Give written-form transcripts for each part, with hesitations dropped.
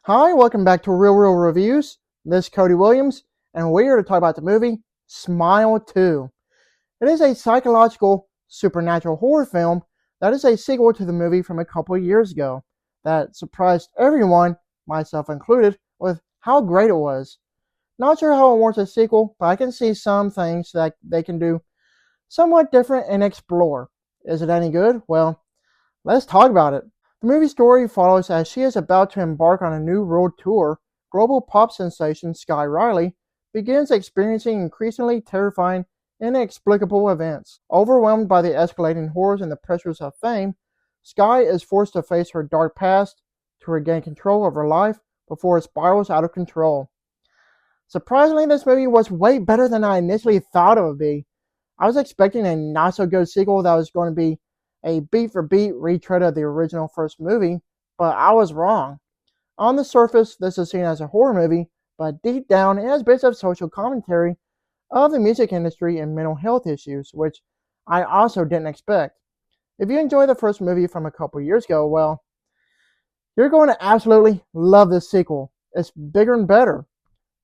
Hi, welcome back to Real Reviews. This is Cody Williams, and we're here to talk about the movie Smile 2. It is a psychological, supernatural horror film that is a sequel to the movie from a couple of years ago that surprised everyone, myself included, with how great it was. Not sure how it warrants a sequel, but I can see some things that they can do somewhat different and explore. Is it any good? Well, let's talk about it. The movie story follows as she is about to embark on a new world tour. Global pop sensation Sky Riley begins experiencing increasingly terrifying, inexplicable events. Overwhelmed by the escalating horrors and the pressures of fame, Sky is forced to face her dark past to regain control of her life before it spirals out of control. Surprisingly, this movie was way better than I initially thought it would be. I was expecting a not so good sequel that was going to be a beat-for-beat retread of the original first movie, but I was wrong. On the surface, this is seen as a horror movie, but deep down, it has bits of social commentary of the music industry and mental health issues, which I also didn't expect. If you enjoyed the first movie from a couple years ago, well, you're going to absolutely love this sequel. It's bigger and better.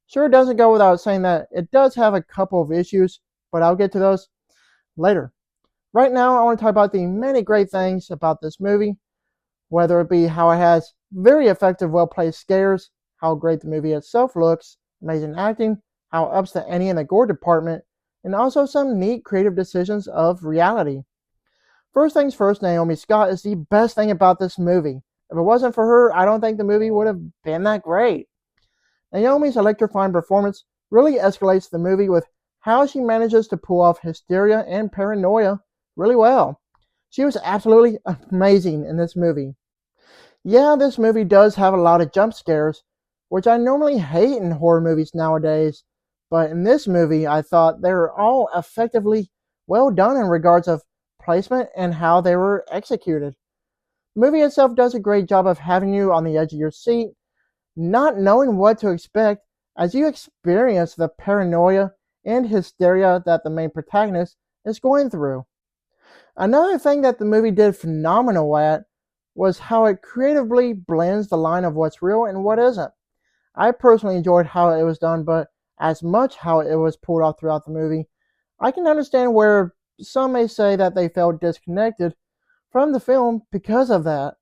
Sure, it doesn't go without saying that it does have a couple of issues, but I'll get to those later. Right now, I want to talk about the many great things about this movie, whether it be how it has very effective, well-placed scares, how great the movie itself looks, amazing acting, how it ups the ante in the gore department, and also some neat creative decisions of reality. First things first, Naomi Scott is the best thing about this movie. If it wasn't for her, I don't think the movie would have been that great. Naomi's electrifying performance really escalates the movie with how she manages to pull off hysteria and paranoia really well. She was absolutely amazing in this movie. Yeah, this movie does have a lot of jump scares, which I normally hate in horror movies nowadays, but in this movie I thought they were all effectively well done in regards of placement and how they were executed. The movie itself does a great job of having you on the edge of your seat, not knowing what to expect as you experience the paranoia and hysteria that the main protagonist is going through. Another thing that the movie did phenomenal at was how it creatively blends the line of what's real and what isn't. I personally enjoyed how it was done, but as much how it was pulled off throughout the movie, I can understand where some may say that they felt disconnected from the film because of that.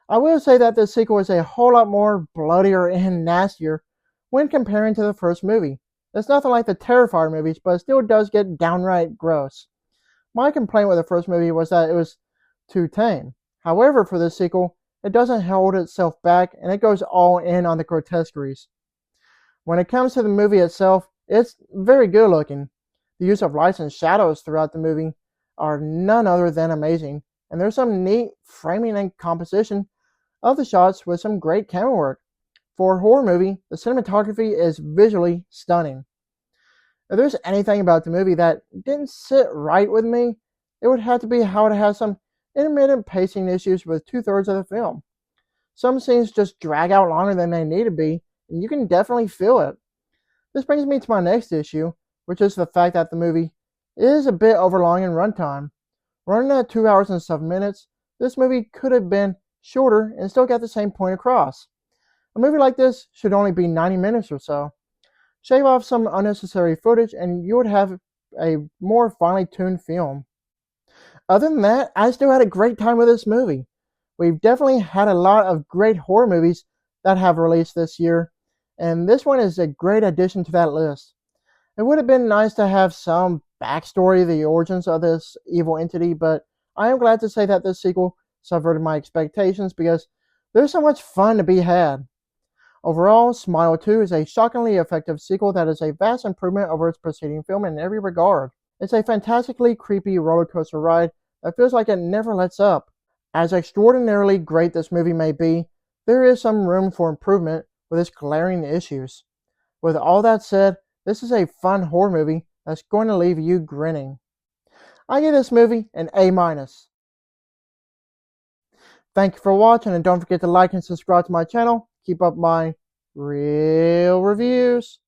I will say that this sequel is a whole lot more bloodier and nastier when comparing to the first movie. It's nothing like the Terrifier movies, but it still does get downright gross. My complaint with the first movie was that it was too tame. However, for this sequel, it doesn't hold itself back and it goes all in on the grotesqueries. When it comes to the movie itself, it's very good looking. The use of lights and shadows throughout the movie are none other than amazing, and there's some neat framing and composition of the shots with some great camera work. For a horror movie, the cinematography is visually stunning. If there's anything about the movie that didn't sit right with me, it would have to be how it has some intermittent pacing issues with 2/3 of the film. Some scenes just drag out longer than they need to be, and you can definitely feel it. This brings me to my next issue, which is the fact that the movie is a bit overlong in runtime. Running at 2 hours and 7 minutes, this movie could have been shorter and still got the same point across. A movie like this should only be 90 minutes or so. Shave off some unnecessary footage and you would have a more finely tuned film. Other than that, I still had a great time with this movie. We've definitely had a lot of great horror movies that have released this year, and this one is a great addition to that list. It would have been nice to have some backstory, the origins of this evil entity, but I am glad to say that this sequel subverted my expectations because there's so much fun to be had. Overall, Smile 2 is a shockingly effective sequel that is a vast improvement over its preceding film in every regard. It's a fantastically creepy roller coaster ride that feels like it never lets up. As extraordinarily great this movie may be, there is some room for improvement with its glaring issues. With all that said, this is a fun horror movie that's going to leave you grinning. I give this movie an A-. Thank you for watching, and don't forget to like and subscribe to my channel. Keep up my real reviews.